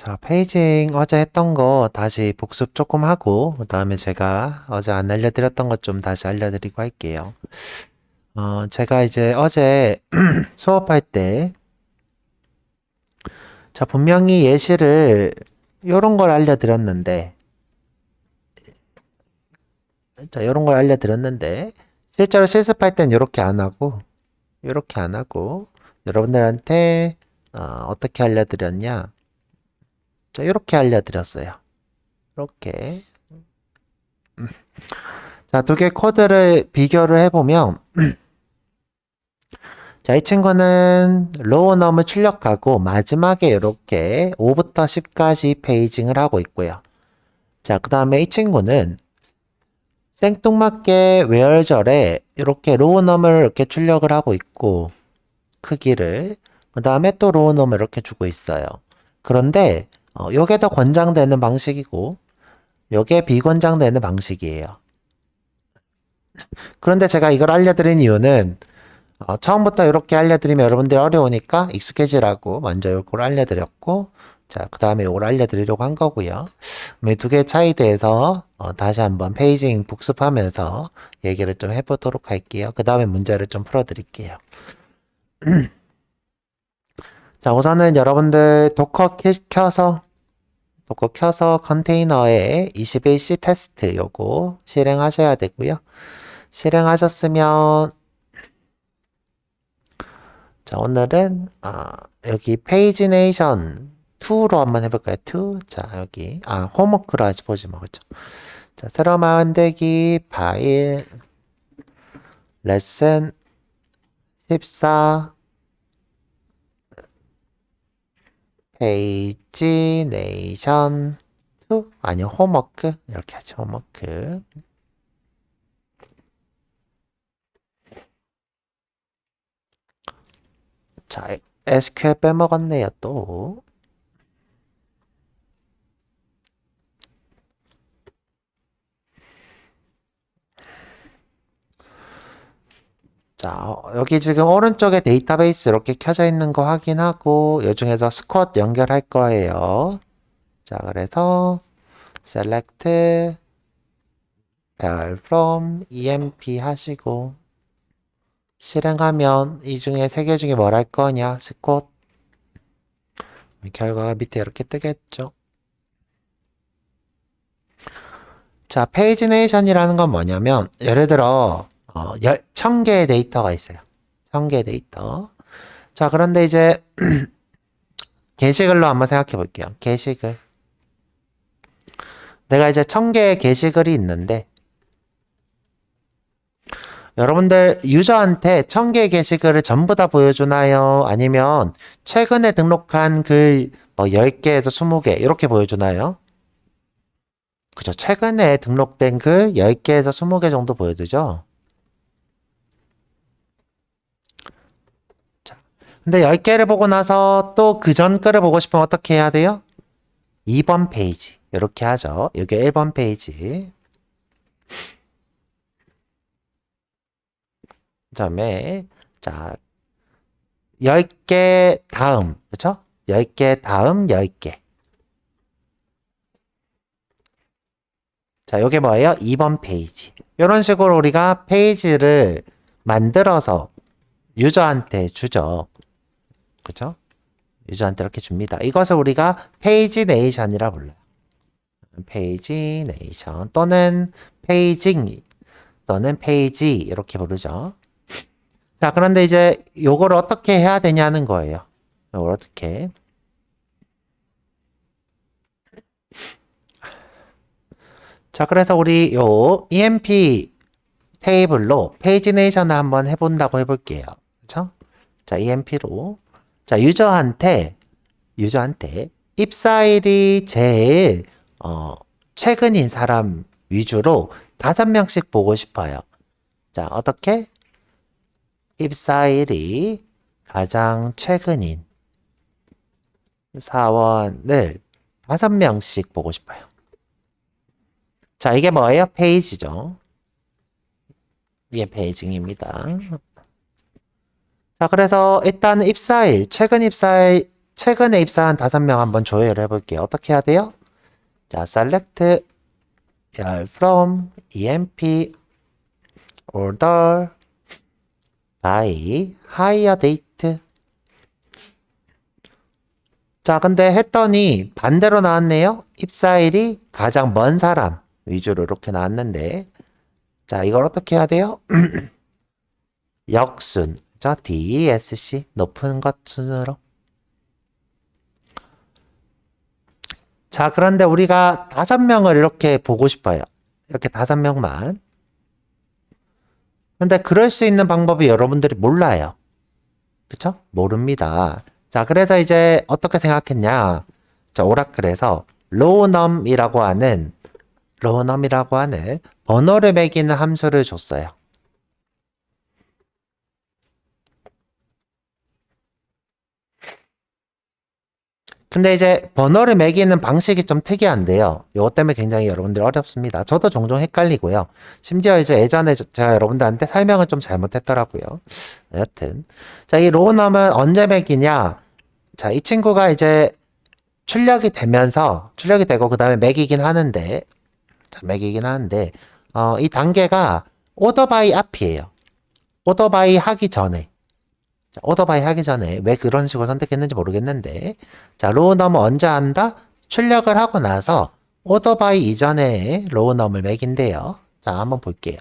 자, 페이징 어제 했던 거 다시 복습 조금 하고, 그 다음에 제가 어제 안 알려드렸던 것 좀 다시 알려드리고 할게요. 제가 이제 어제 수업할 때, 자, 분명히 예시를 요런 걸 알려드렸는데, 자, 요런 걸 알려드렸는데, 실제로 실습할 땐 요렇게 안 하고, 요렇게 안 하고, 여러분들한테, 어떻게 알려드렸냐? 자, 요렇게 알려드렸어요. 이렇게. 자, 두 개 코드를 비교를 해보면, 자, 이 친구는 로우 넘을 출력하고 마지막에 이렇게 5부터 10까지 페이징을 하고 있고요. 자, 그 다음에 이 친구는 생뚱맞게 외열절에 이렇게 로우 넘을 이렇게 출력을 하고 있고 크기를 그 다음에 또 로우 넘을 이렇게 주고 있어요. 그런데 요게 더 권장되는 방식이고 요게 비권장되는 방식이에요. 그런데 제가 이걸 알려드린 이유는 처음부터 이렇게 알려드리면 여러분들이 어려우니까 익숙해지라고 먼저 이걸 알려드렸고, 자, 그 다음에 이걸 알려드리려고 한 거고요. 이 두 개의 차이에 대해서 다시 한번 페이징 복습하면서 얘기를 좀 해보도록 할게요. 그 다음에 문제를 좀 풀어드릴게요. 자, 우선은 여러분들 도커 켜서 컨테이너에 21C 테스트 요거 실행하셔야 되고요. 실행하셨으면 자, 오늘은 여기 페이지네이션 2로 한번 해볼까요? 2. 자, 여기 홈워크로 아직 보지 마. 그죠? 자, 새로 만들기 파일 레슨 14 페이지네이션 2 아니요, 홈워크 이렇게 하죠. 홈워크. 자, SQL 빼먹었네요, 또. 자, 여기 지금 오른쪽에 데이터베이스 이렇게 켜져 있는 거 확인하고, 이 중에서 스쿼트 연결할 거예요. 자, 그래서, select, 별 from, emp 하시고, 실행하면 이 중에 세 개 중에 뭘 할 거냐, 스쿼트. 결과가 밑에 이렇게 뜨겠죠. 자, 페이지네이션이라는 건 뭐냐면, 예를 들어, 1000개의 데이터가 있어요. 1000개의 데이터. 자, 그런데 이제, 게시글로 한번 생각해 볼게요. 게시글. 내가 이제 1000개의 게시글이 있는데, 여러분들 유저한테 1000개의 게시글을 전부 다 보여주나요? 아니면 최근에 등록한 글 10개에서 20개 이렇게 보여주나요? 그죠? 최근에 등록된 글 10개에서 20개 정도 보여주죠? 자, 근데 10개를 보고 나서 또 그 전 글을 보고 싶으면 어떻게 해야 돼요? 2번 페이지. 이렇게 하죠. 여기 1번 페이지. 그 다음에, 자, 10개 다음, 그쵸? 10개 다음 10개. 자, 요게 뭐예요? 2번 페이지. 이런 식으로 우리가 페이지를 만들어서 유저한테 주죠. 그쵸? 유저한테 이렇게 줍니다. 이것을 우리가 페이지네이션이라 불러요. 페이지네이션 또는 페이징 또는 페이지 이렇게 부르죠. 자, 그런데 이제 요걸 어떻게 해야 되냐는 거예요. 요걸 어떻게. 자, 그래서 우리 요 EMP 테이블로 페이지네이션을 한번 해본다고 해볼게요. 그쵸? 자, EMP로. 자, 유저한테 입사일이 제일, 최근인 사람 위주로 5명씩 보고 싶어요. 자, 어떻게? 입사일이 가장 최근인 사원을 5명씩 보고 싶어요. 자, 이게 뭐예요? 페이지죠. 이게 페이징입니다. 자, 그래서 일단 입사일, 최근 입사일 최근에 입사한 5명 한번 조회를 해볼게요. 어떻게 해야 돼요? 자, select 별 from emp order by hire date. 자, 근데 했더니 반대로 나왔네요. 입사일이 가장 먼 사람 위주로 이렇게 나왔는데, 자, 이걸 어떻게 해야 돼요? 역순, 저 DESC 높은 것 순으로. 자, 그런데 우리가 5명을 이렇게 보고 싶어요. 이렇게 5명만. 근데 그럴 수 있는 방법이 여러분들이 몰라요. 그쵸? 모릅니다. 자, 그래서 이제 어떻게 생각했냐? 자, 오라클에서 로우넘이라고 하는 번호를 매기는 함수를 줬어요. 근데 이제 번호를 매기는 방식이 좀 특이한데요. 이것 때문에 굉장히 여러분들 어렵습니다. 저도 종종 헷갈리고요. 심지어 이제 예전에 제가 여러분들한테 설명을 좀 잘못했더라고요. 여튼. 자, 이 로우넘은 언제 매기냐? 자, 이 친구가 이제 출력이 되고 그 다음에 매기긴 하는데, 이 단계가 오더바이 앞이에요. 오더바이 하기 전에. 자, 오더바이 하기 전에 왜 그런 식으로 선택했는지 모르겠는데, 자, 로우넘을 언제 한다? 출력을 하고 나서 오더바이 이전에 로우넘을 매긴대요. 자, 한번 볼게요.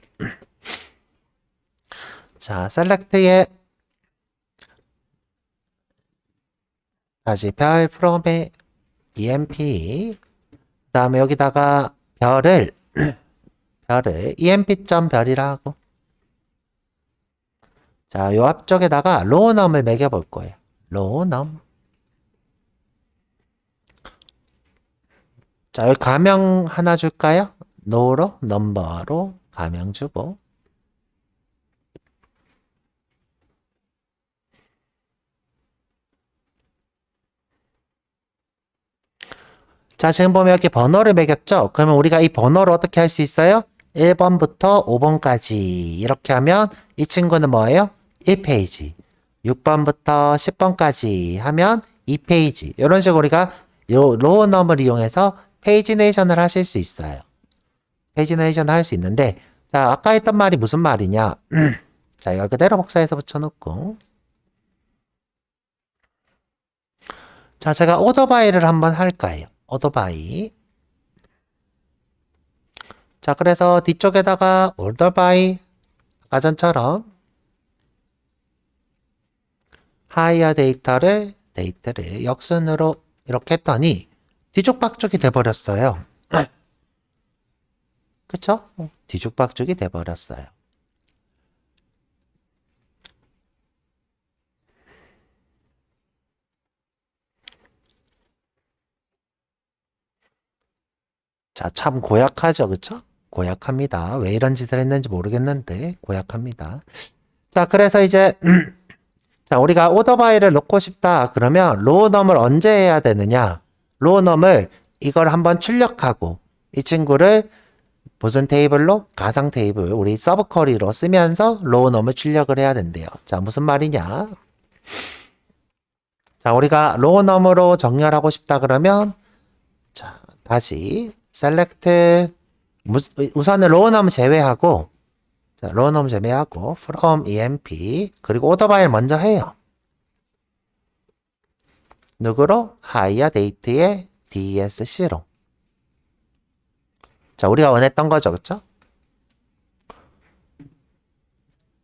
자, 셀렉트에 다시 별 프롬의 emp 그 다음에 여기다가 별을 emp.별이라 고 자, 요 앞쪽에다가 로우넘을 매겨볼 거예요. 로우넘. 자, 여기 가명 하나 줄까요? 노로, 넘버로 가명 주고. 자, 지금 보면 이렇게 번호를 매겼죠? 그러면 우리가 이 번호를 어떻게 할 수 있어요? 1번부터 5번까지 이렇게 하면 이 친구는 뭐예요? 1페이지. 6번부터 10번까지 하면 2페이지. 이런 식으로 우리가 요 로우넘을 이용해서 페이지네이션을 하실 수 있어요. 페이지네이션 할 수 있는데, 자, 아까 했던 말이 무슨 말이냐? 자, 이걸 그대로 복사해서 붙여놓고. 자, 제가 오더바이를 한번 할까요? 오더바이. 자, 그래서 뒤쪽에다가 오더바이 아까 전처럼 하이어 데이터를 역순으로 이렇게 했더니 뒤죽박죽이 돼버렸어요. 그쵸? 뒤죽박죽이 돼버렸어요. 자, 참 고약하죠, 그쵸? 고약합니다. 왜 이런 짓을 했는지 모르겠는데 고약합니다. 자, 그래서 이제 자, 우리가 오더바이를 넣고 싶다 그러면 로우넘을 언제 해야 되느냐? 로우넘을 이걸 한번 출력하고 이 친구를 무슨 테이블로? 가상 테이블 우리 서브쿼리로 쓰면서 로우넘을 출력을 해야 된대요. 자, 무슨 말이냐? 자, 우리가 로우넘으로 정렬하고 싶다 그러면 자, 다시 select 우선은 로우넘 제외하고 자, 로우넘 제외하고 from emp 그리고 오더바이를 먼저 해요. 누구로? hire date의 DSC로. 자, 우리가 원했던 거죠, 그쵸?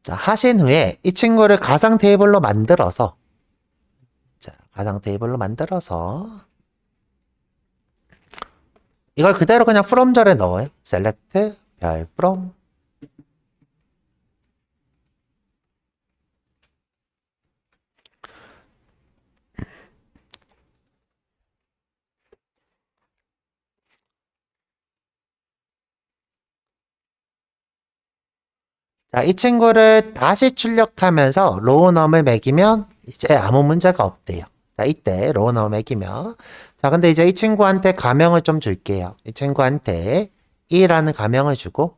자, 하신 후에 이 친구를 가상 테이블로 만들어서 자, 가상 테이블로 만들어서 이걸 그대로 그냥 from 절에 넣어요. select 별 from 자, 이 친구를 다시 출력하면서 로우넘을 매기면 이제 아무 문제가 없대요. 자, 이때 로우넘을 매기면 자, 근데 이제 이 친구한테 가명을 좀 줄게요. 이 친구한테 2라는 가명을 주고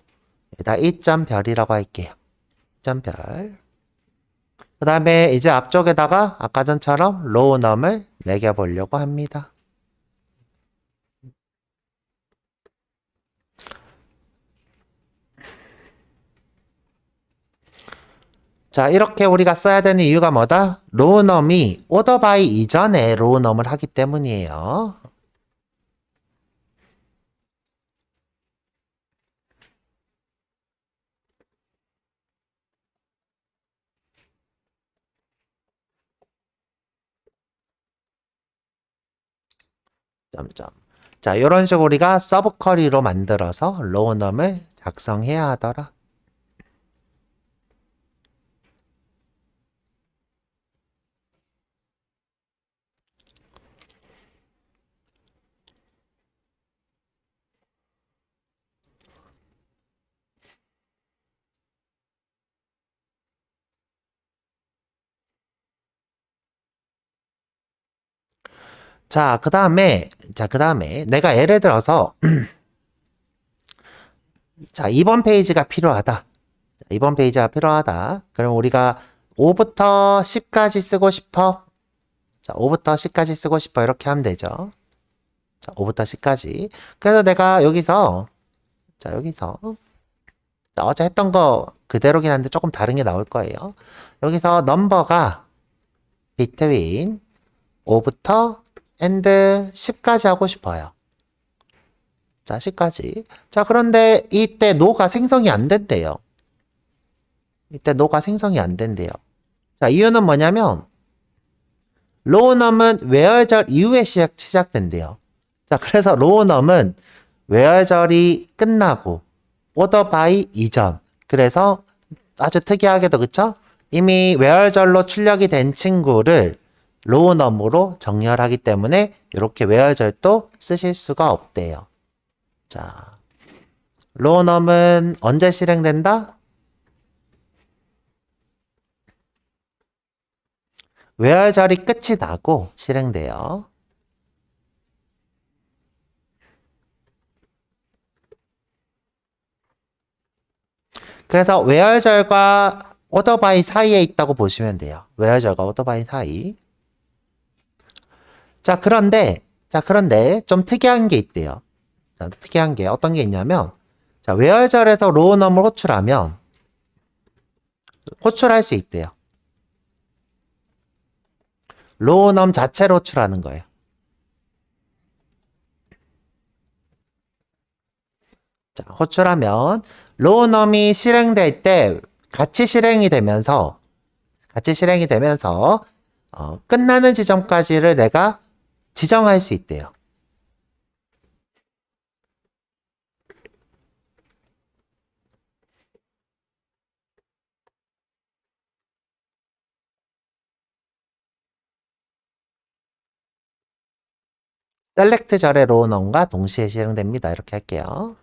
여기다 2.별이라고 할게요. 2.별 그 다음에 이제 앞쪽에다가 아까 전처럼 로우 넘을 매겨보려고 합니다. 자, 이렇게 우리가 써야 되는 이유가 뭐다? 로우 넘이 오더 바이 이전에 로우 넘을 하기 때문이에요. 점점. 자, 이런 식으로 우리가 서브 쿼리로 만들어서 로우 넘을 작성해야 하더라. 자, 그 다음에 내가 예를 들어서 자, 2번 페이지가 필요하다. 2번 페이지가 필요하다. 그럼 우리가 5부터 10까지 쓰고 싶어. 자, 5부터 10까지 쓰고 싶어. 이렇게 하면 되죠. 자, 5부터 10까지. 그래서 내가 여기서 자, 어제 했던 거 그대로긴 한데 조금 다른 게 나올 거예요. 여기서 넘버가 between 5부터 and 10까지 하고 싶어요. 자, 10까지. 자, 그런데 이때 노가 생성이 안 된대요. 이때 노가 생성이 안 된대요. 자, 이유는 뭐냐면 로우넘은 웨어절 이후에 시작된대요. 자, 그래서 로우넘은 웨어절이 끝나고 오더 바이 이전. 그래서 아주 특이하게도 그쵸? 이미 웨어절로 출력이 된 친구를 로우넘으로 정렬하기 때문에 이렇게 웨어절도 쓰실 수가 없대요. 자, 로우넘은 언제 실행된다? 웨어절이 끝이 나고 실행돼요. 그래서 웨어절과 오더바이 사이에 있다고 보시면 돼요. 웨어절과 오더바이 사이. 자, 그런데 좀 특이한 게 있대요. 자, 특이한 게 어떤 게 있냐면, 자, 웨어절에서 로우넘을 호출하면, 호출할 수 있대요. 로우넘 자체로 호출하는 거예요. 자, 호출하면, 로우넘이 실행될 때 같이 실행이 되면서, 끝나는 지점까지를 내가 지정할 수 있대요. 셀렉트 절의 로우넘과 동시에 실행됩니다. 이렇게 할게요.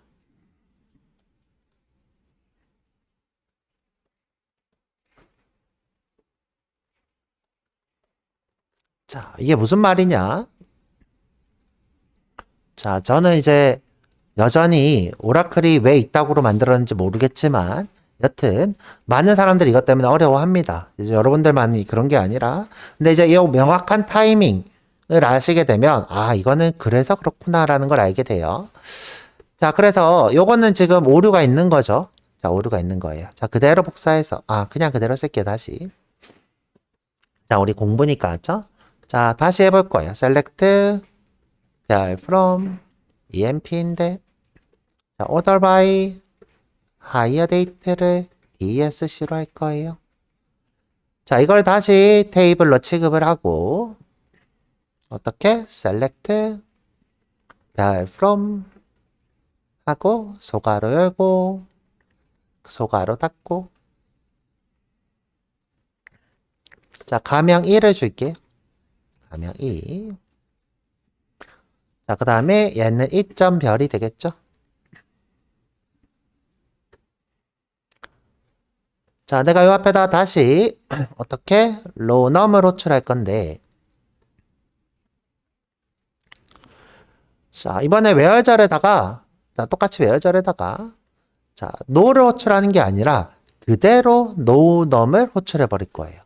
자, 이게 무슨 말이냐? 자, 저는 이제 여전히 오라클이 왜 이따구로 만들었는지 모르겠지만 여튼 많은 사람들이 이것 때문에 어려워합니다. 이제 여러분들만이 그런 게 아니라 근데 이제 이 명확한 타이밍을 아시게 되면 아, 이거는 그래서 그렇구나라는 걸 알게 돼요. 자, 그래서 요거는 지금 오류가 있는 거죠. 자, 오류가 있는 거예요. 자, 그대로 복사해서 그냥 그대로 쓸게요, 다시. 자, 우리 공부니까 했죠? 자, 다시 해볼 거예요. select from emp인데 자, order by higher date를 DSC로 할 거예요. 자, 이걸 다시 테이블로 취급을 하고 어떻게? select from 하고 소괄호 열고 소괄호 닫고 자, 가명 1을 줄게요. 가명 2 자, 그 다음에 얘는 2.별이 되겠죠? 자, 내가 요 앞에다 다시 어떻게 로우넘을 호출할 건데 자, 이번에 웨어절에다가 자, 똑같이 웨어절에다가 자, 노를 호출하는 게 아니라 그대로 노우넘을 호출해 버릴 거예요.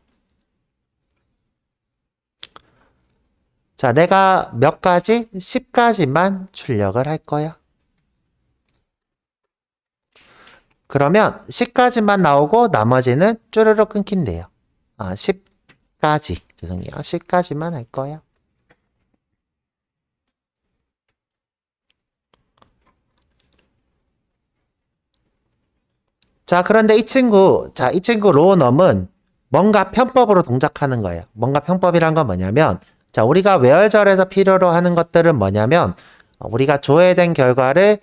자, 내가 몇 가지? 10가지만 출력을 할 거야. 그러면 10가지만 나오고 나머지는 쭈르륵 끊긴대요. 10가지. 죄송해요. 10가지만 할 거야. 자, 그런데 이 친구 로우넘은 뭔가 편법으로 동작하는 거예요. 뭔가 편법이란 건 뭐냐면, 자, 우리가 외월절에서 필요로 하는 것들은 뭐냐면, 우리가 조회된 결과를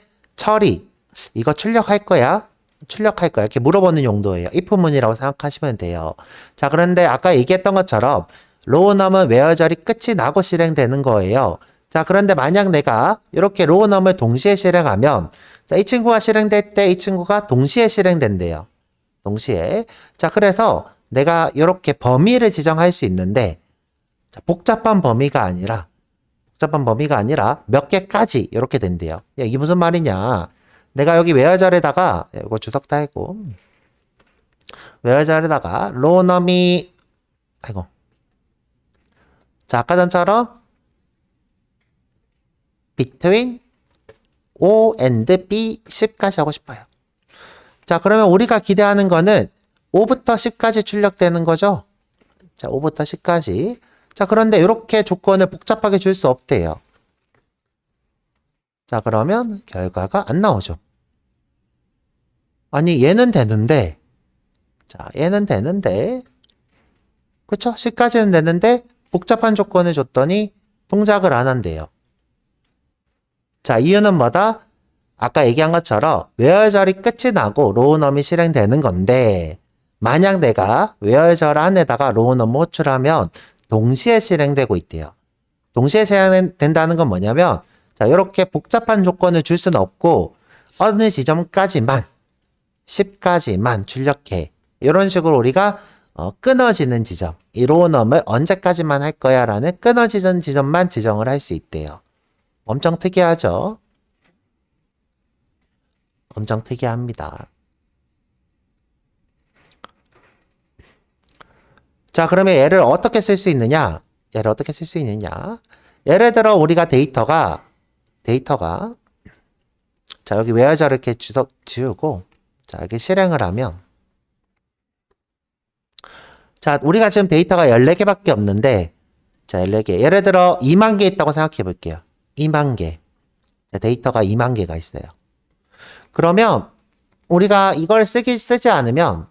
이거 출력할 거야? 이렇게 물어보는 용도예요. if문이라고 생각하시면 돼요. 자, 그런데 아까 얘기했던 것처럼, 로우넘은 외월절이 끝이 나고 실행되는 거예요. 자, 그런데 만약 내가 이렇게 로우넘을 동시에 실행하면, 자, 이 친구가 실행될 때 이 친구가 동시에 실행된대요. 동시에. 자, 그래서 내가 이렇게 범위를 지정할 수 있는데, 자, 복잡한 범위가 아니라 몇 개까지 이렇게 된대요. 야, 이게 무슨 말이냐. 내가 여기 외화절에다가, 이거 주석 달고, 외화절에다가 로우넘이, 아이고. 자, 아까 전처럼, between O and B 10까지 하고 싶어요. 자, 그러면 우리가 기대하는 거는 5부터 10까지 출력되는 거죠. 자, 5부터 10까지. 자, 그런데 이렇게 조건을 복잡하게 줄 수 없대요. 자, 그러면 결과가 안 나오죠. 아니, 얘는 되는데, 자, 얘는 되는데, 그쵸? 10까지는 되는데, 복잡한 조건을 줬더니 동작을 안 한대요. 자, 이유는 뭐다? 아까 얘기한 것처럼 외월절이 끝이 나고 로우넘이 실행되는 건데, 만약 내가 외월절 안에다가 로우넘 호출하면 동시에 실행되고 있대요. 동시에 실행된다는 건 뭐냐면, 자, 이렇게 복잡한 조건을 줄 수는 없고, 어느 지점까지만, 10까지만 출력해. 이런 식으로 우리가 끊어지는 지점, 이 로우넘을 언제까지만 할 거야 라는 끊어지는 지점만 지정을 할 수 있대요. 엄청 특이하죠? 엄청 특이합니다. 자, 그러면 얘를 어떻게 쓸 수 있느냐? 예를 들어 우리가 데이터가 자, 여기 외화자를 이렇게 지우고 자, 여기 실행을 하면 자, 우리가 지금 데이터가 14개밖에 없는데 자, 14개. 예를 들어 2만 개 있다고 생각해 볼게요. 2만 개. 자, 데이터가 2만 개가 있어요. 그러면 우리가 이걸 쓰지 않으면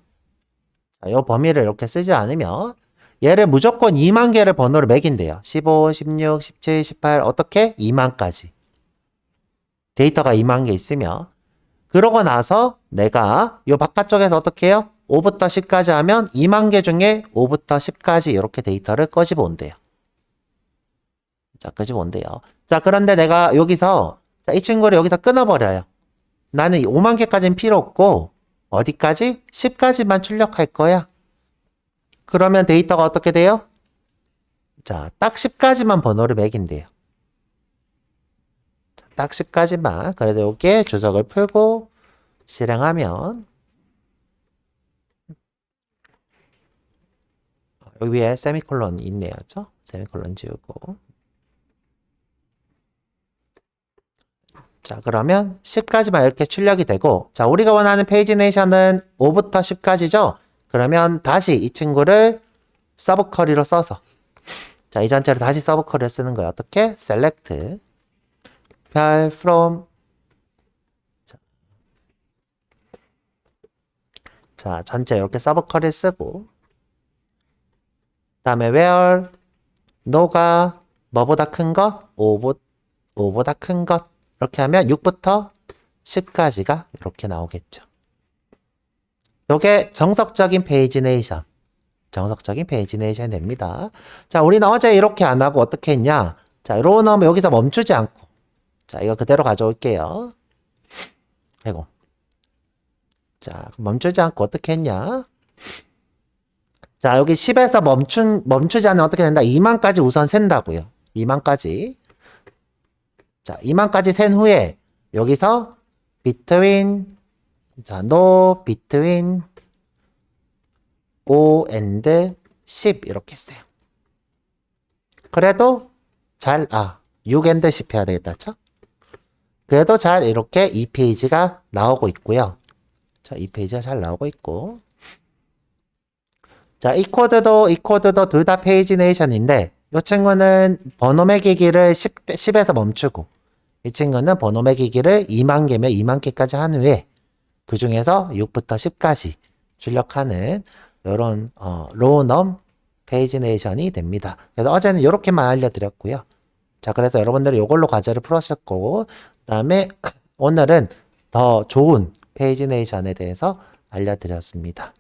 자, 이 범위를 이렇게 쓰지 않으면 얘를 무조건 2만 개를 번호를 매긴대요. 15, 16, 17, 18 어떻게? 2만까지. 데이터가 2만 개 있으면 그러고 나서 내가 이 바깥쪽에서 어떻게 해요? 5부터 10까지 하면 2만 개 중에 5부터 10까지 이렇게 데이터를 끄집어 온대요. 자, 끄집어 온대요. 자, 그런데 내가 여기서 자, 이 친구를 여기서 끊어버려요. 나는 5만 개까지는 필요 없고 어디까지? 10까지만 출력할 거야. 그러면 데이터가 어떻게 돼요? 자, 딱 10까지만 번호를 매긴대요. 자, 딱 10까지만. 그래서 여기에 주석을 풀고 실행하면 여기 위에 세미콜론이 있네요. 그렇죠? 세미콜론 지우고 자, 그러면 10까지만 이렇게 출력이 되고 자, 우리가 원하는 페이지네이션은 5부터 10까지죠? 그러면 다시 이 친구를 서브 쿼리로 써서 자, 이 전체를 다시 서브 쿼리로 쓰는 거예요. 어떻게? select 별 from 자, 전체 이렇게 서브 쿼리를 쓰고 다음에 where no가 뭐보다 큰 것? 5보다 큰 것 이렇게 하면 6부터 10까지가 이렇게 나오겠죠. 이게 정석적인 페이지네이션 됩니다. 자, 우리는 어제 이렇게 안 하고 어떻게 했냐? 자, 로우 넣으면 여기서 멈추지 않고 자, 이거 그대로 가져올게요. 아이고. 자, 멈추지 않고 어떻게 했냐? 자, 여기 10에서 멈추지 않으면 어떻게 된다? 2만까지 우선 센다고요. 2만까지. 자, 2만까지 센 후에 여기서 between 자, no between O and 10 이렇게 했어요. 그래도 6 and 10 해야 되겠다, 죠? 그래도 잘 이렇게 2페이지가 나오고 있고요. 자, 2페이지가 잘 나오고 있고. 자, 이 코드도 둘 다 페이지네이션인데, 이 친구는 번호 매기기를 10에서 멈추고, 이 친구는 번호 매기기를 2만 개면 2만 개까지 한 후에, 그 중에서 6부터 10까지 출력하는 이런 로우넘 페이지네이션이 됩니다. 그래서 어제는 이렇게만 알려드렸고요. 자, 그래서 여러분들이 이걸로 과제를 풀었었고, 그 다음에 오늘은 더 좋은 페이지네이션에 대해서 알려드렸습니다.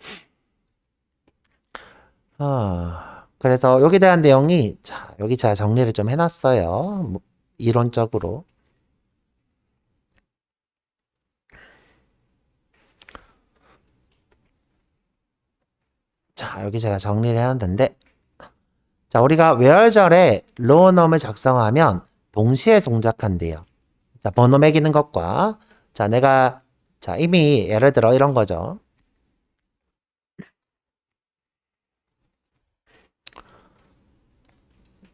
그래서 여기에 대한 내용이, 자, 여기 제가 정리를 좀 해놨어요. 이론적으로. 자, 여기 제가 정리를 해놨는데, 자, 우리가 where절에 로우넘을 작성하면 동시에 동작한대요. 자, 번호 매기는 것과, 자, 자, 이미 예를 들어 이런 거죠.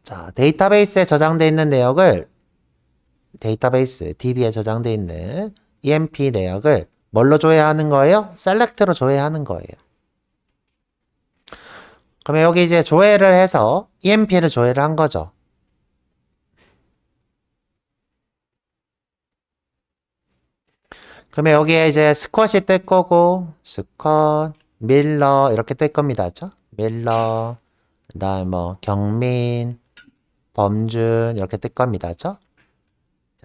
자, 데이터베이스에 저장되어 있는 내역을, 데이터베이스, DB에 저장되어 있는 EMP 내역을 뭘로 조회하는 거예요? 셀렉트로 조회하는 거예요. 그러면 여기 이제 조회를 해서 EMP를 조회를 한 거죠. 그러면 여기에 이제 스쿼시 뜰 거고, 스쿼트, 밀러, 이렇게 뜰 겁니다. 그죠? 밀러, 그 다음 뭐, 경민, 범준, 이렇게 뜰 겁니다. 그죠?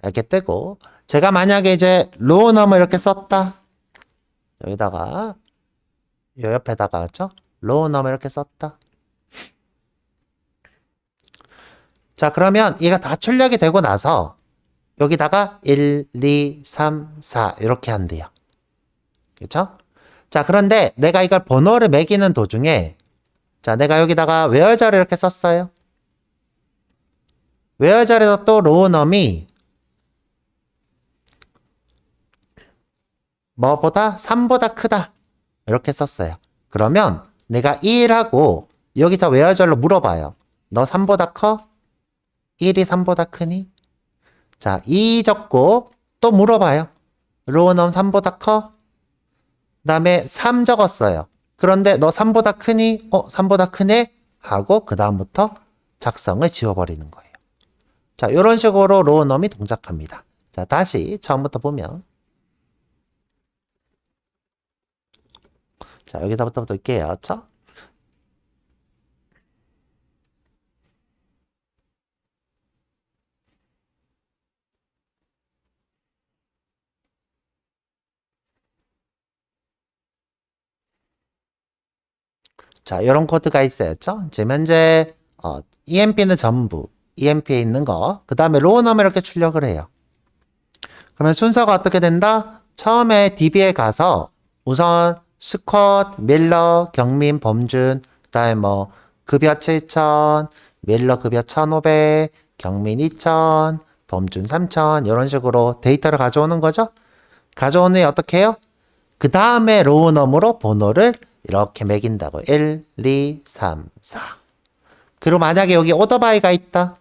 이렇게 뜨고, 제가 만약에 이제 로우넘을 이렇게 썼다. 여기다가, 요 옆에다가, 그죠? 로우넘을 이렇게 썼다. 자, 그러면 얘가 다 출력이 되고 나서, 여기다가 1, 2, 3, 4 이렇게 한대요. 그렇죠? 자, 그런데 내가 이걸 번호를 매기는 도중에 자, 내가 여기다가 where절을 이렇게 썼어요. where절에서 또 로우넘이 뭐보다 3보다 크다. 이렇게 썼어요. 그러면 내가 1하고 여기서 where절로 물어봐요. 너 3보다 커? 1이 3보다 크니? 자, 2 적고 또 물어봐요. 로우넘 3보다 커? 그 다음에 3 적었어요. 그런데 너 3보다 크니? 3보다 크네? 하고 그 다음부터 작성을 지워버리는 거예요. 자, 이런 식으로 로우넘이 동작합니다. 자, 다시 처음부터 보면 자, 여기서부터 볼게요. 그렇죠? 자, 이런 코드가 있어야죠. 지금 현재 EMP는 전부 EMP에 있는 거, 그 다음에 로우넘을 이렇게 출력을 해요. 그러면 순서가 어떻게 된다? 처음에 DB에 가서 우선 스쿼트, 밀러, 경민, 범준, 그 다음에 뭐 급여 7,000, 밀러 급여 1,500, 경민 2,000, 범준 3,000 이런 식으로 데이터를 가져오는 거죠. 가져온 후에 어떻게 해요? 그 다음에 로우넘으로 번호를 이렇게 매긴다고. 1, 2, 3, 4. 그리고 만약에 여기 오더바이가 있다.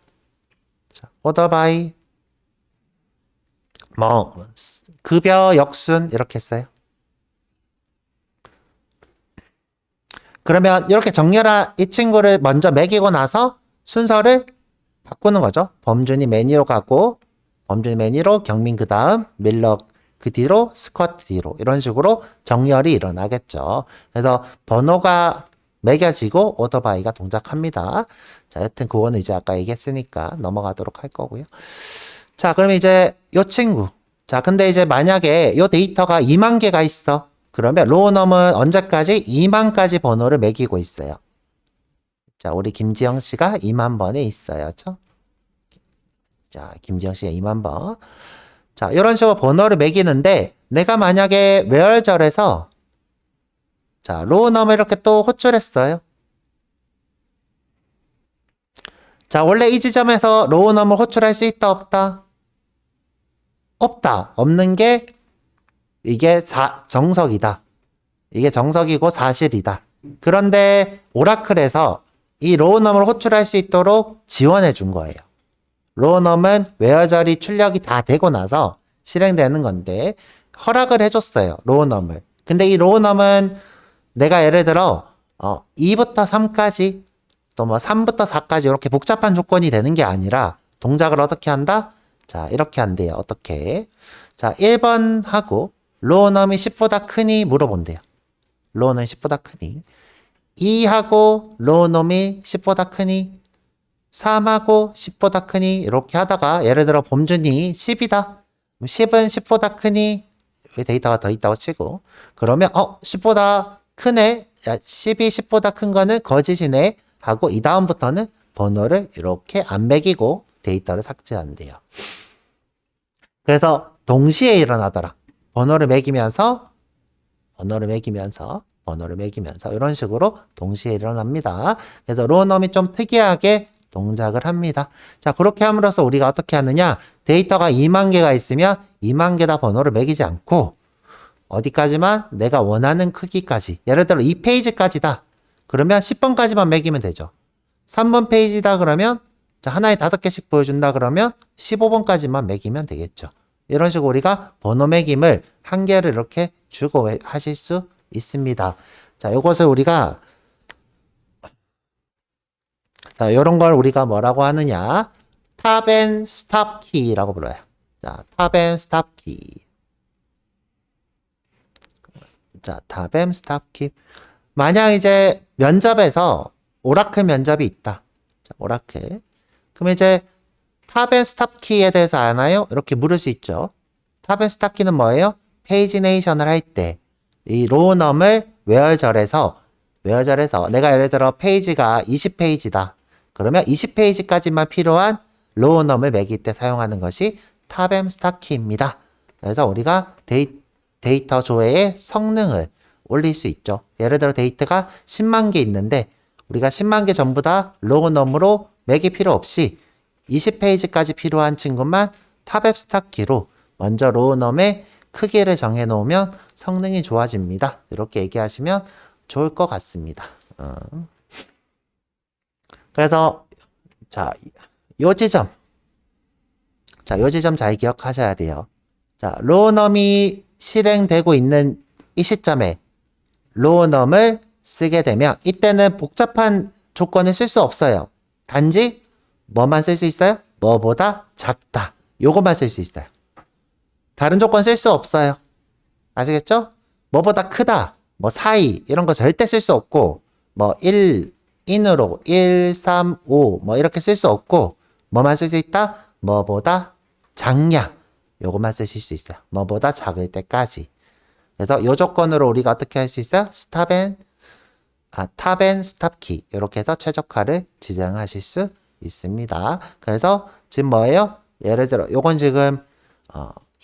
자, 오더바이. 뭐, 급여 역순. 이렇게 써요. 그러면 이렇게 정렬한 이 친구를 먼저 매기고 나서 순서를 바꾸는 거죠. 범준이 매니로 가고, 범준이 매니로, 경민 그 다음, 밀러 그 뒤로 스쿼트 뒤로 이런 식으로 정렬이 일어나겠죠. 그래서 번호가 매겨지고 오토바이가 동작합니다. 자, 여튼 그거는 이제 아까 얘기했으니까 넘어가도록 할 거고요. 자, 그럼 이제 요 친구. 자, 근데 이제 만약에 요 데이터가 2만 개가 있어. 그러면 로우넘은 언제까지? 2만까지 번호를 매기고 있어요. 자, 우리 김지영 씨가 2만 번에 있어요. 그렇죠? 자, 김지영 씨가 2만 번. 자, 이런 식으로 번호를 매기는데 내가 만약에 where절에서 자, 로우넘을 이렇게 또 호출했어요. 자, 원래 이 지점에서 로우넘을 호출할 수 있다, 없다? 없다. 없는 게 이게 정석이다. 이게 정석이고 사실이다. 그런데 오라클에서 이 로우넘을 호출할 수 있도록 지원해 준 거예요. 로우넘은 웨어절이 출력이 다 되고 나서 실행되는 건데 허락을 해줬어요. 로우넘을. 근데 이 로우넘은 내가 예를 들어 2부터 3까지 또 뭐 3부터 4까지 이렇게 복잡한 조건이 되는 게 아니라 동작을 어떻게 한다? 자, 이렇게 한대요. 어떻게? 자, 1번 하고 로우넘이 10보다 크니 물어본대요. 로우넘이 10보다 크니. 2하고 로우넘이 10보다 크니. 3하고 10보다 크니. 이렇게 하다가 예를 들어 범준이 10이다. 10은 10보다 크니. 데이터가 더 있다고 치고. 그러면 10보다 크네. 야, 10이 10보다 큰 거는 거짓이네. 하고 이 다음부터는 번호를 이렇게 안 매기고 데이터를 삭제한대요. 그래서 동시에 일어나더라. 번호를 매기면서 이런 식으로 동시에 일어납니다. 그래서 로우넘이 좀 특이하게 동작을 합니다. 자, 그렇게 함으로써 우리가 어떻게 하느냐? 데이터가 2만 개가 있으면 2만 개 다 번호를 매기지 않고 어디까지만 내가 원하는 크기까지. 예를 들어 2페이지까지다. 그러면 10번까지만 매기면 되죠. 3번 페이지다 그러면 자, 하나에 5개씩 보여준다 그러면 15번까지만 매기면 되겠죠. 이런 식으로 우리가 번호 매김을 한 개를 이렇게 주고 하실 수 있습니다. 자, 이것을 우리가 자, 이런 걸 우리가 뭐라고 하느냐? 탑 앤 스탑 키라고 불러요. 자, 탑 앤 스탑 키. 자, 탑 앤 스탑 키. 만약 이제 면접에서 오라클 면접이 있다. 자, 오라클. 그럼 이제 탑 앤 스탑 키에 대해서 아나요? 이렇게 물을 수 있죠. 탑 앤 스탑 키는 뭐예요? 페이지네이션을 할 때 이 로우넘을 웨어절에서 내가 예를 들어 페이지가 20페이지다. 그러면 20페이지까지만 필요한 로우넘을 매길 때 사용하는 것이 탑 앤 스탑 키입니다. 그래서 우리가 데이터 조회의 성능을 올릴 수 있죠. 예를 들어 데이터가 10만 개 있는데 우리가 10만 개 전부 다 로우넘으로 매길 필요 없이 20페이지까지 필요한 친구만 탑 앤 스탑 키로 먼저 로우넘의 크기를 정해 놓으면 성능이 좋아집니다. 이렇게 얘기하시면 좋을 것 같습니다. 그래서 자, 요 지점 잘 기억하셔야 돼요. 자, 로우넘이 실행되고 있는 이 시점에 로우넘을 쓰게 되면 이때는 복잡한 조건을 쓸 수 없어요. 단지 뭐만 쓸 수 있어요? 뭐보다 작다. 요것만 쓸 수 있어요. 다른 조건 쓸 수 없어요. 아시겠죠? 뭐보다 크다, 뭐 사이 이런 거 절대 쓸 수 없고 뭐 1, 인으로 1, 3, 5 뭐 이렇게 쓸 수 없고 뭐만 쓸 수 있다? 뭐보다 작냐. 요것만 쓰실 수 있어요. 뭐보다 작을 때까지. 그래서 요 조건으로 우리가 어떻게 할 수 있어요? 탑 앤 스탑 키 이렇게 해서 최적화를 지정하실 수 있습니다. 그래서 지금 뭐예요? 예를 들어 요건 지금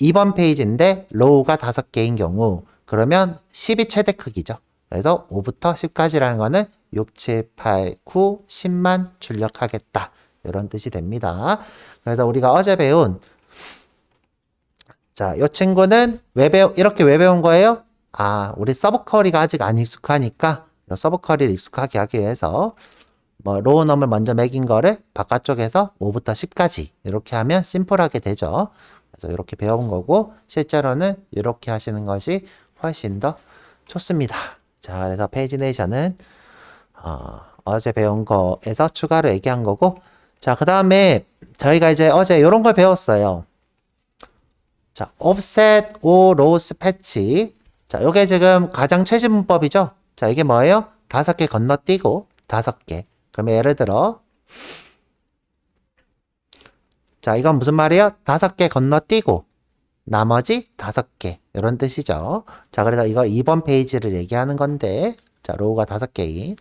2번 페이지인데 로우가 5개인 경우 그러면 10이 최대 크기죠. 그래서 5부터 10까지라는 거는 6, 7, 8, 9, 10만 출력하겠다. 이런 뜻이 됩니다. 그래서 우리가 어제 배운 자, 이 친구는 이렇게 왜 배운 거예요? 우리 서브쿼리가 아직 안 익숙하니까 서브쿼리를 익숙하게 하기 위해서 뭐 로우넘을 먼저 매긴 거를 바깥쪽에서 5부터 10까지 이렇게 하면 심플하게 되죠. 그래서 이렇게 배운 거고 실제로는 이렇게 하시는 것이 훨씬 더 좋습니다. 자, 그래서 페이지네이션은 어제 배운 거에서 추가로 얘기한 거고 자, 그 다음에 저희가 이제 어제 이런 걸 배웠어요. 자, offset or loss patch. 자, 요게 지금 가장 최신 문법이죠. 자, 이게 뭐예요? 5개 건너뛰고 5개. 그러면 예를 들어 자, 이건 무슨 말이에요? 5개 건너뛰고 나머지 5개 이런 뜻이죠. 자, 그래서 이걸 2번 페이지를 얘기하는 건데 자, 로우가 5개인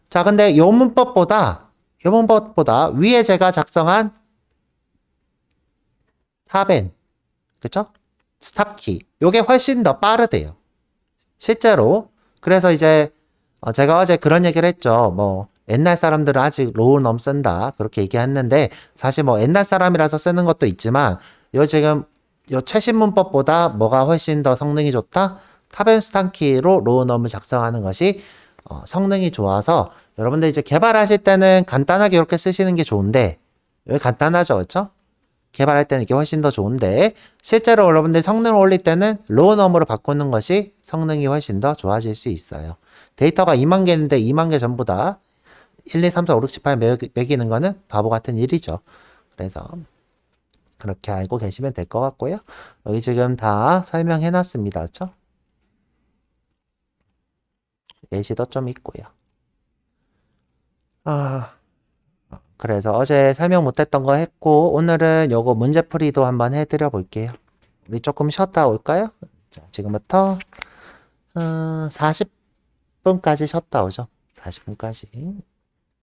자, 근데 요 문법보다 위에 제가 작성한 탑앤 그쵸? 스탑키 요게 훨씬 더 빠르대요. 실제로 그래서 이제 제가 어제 그런 얘기를 했죠. 뭐 옛날 사람들은 아직 로우넘 쓴다 그렇게 얘기했는데 사실 뭐 옛날 사람이라서 쓰는 것도 있지만 지금 최신 문법보다 뭐가 훨씬 더 성능이 좋다? 탑앤스탄키로 로우넘을 작성하는 것이 성능이 좋아서 여러분들 이제 개발하실 때는 간단하게 이렇게 쓰시는 게 좋은데 여기 간단하죠, 그렇죠? 개발할 때는 이게 훨씬 더 좋은데 실제로 여러분들 성능을 올릴 때는 로우 넘으로 바꾸는 것이 성능이 훨씬 더 좋아질 수 있어요. 데이터가 2만 개인데 2만 개 전부 다 1, 2, 3, 4, 5, 6, 7, 8 매기는 거는 바보 같은 일이죠. 그래서 그렇게 알고 계시면 될 것 같고요. 여기 지금 다 설명해 놨습니다. 그렇죠? 예시도 좀 있고요. 그래서 어제 설명 못했던 거 했고 오늘은 요거 문제풀이도 한번 해드려 볼게요. 우리 조금 쉬었다 올까요? 자, 지금부터 40분까지 쉬었다 오죠. 40분까지.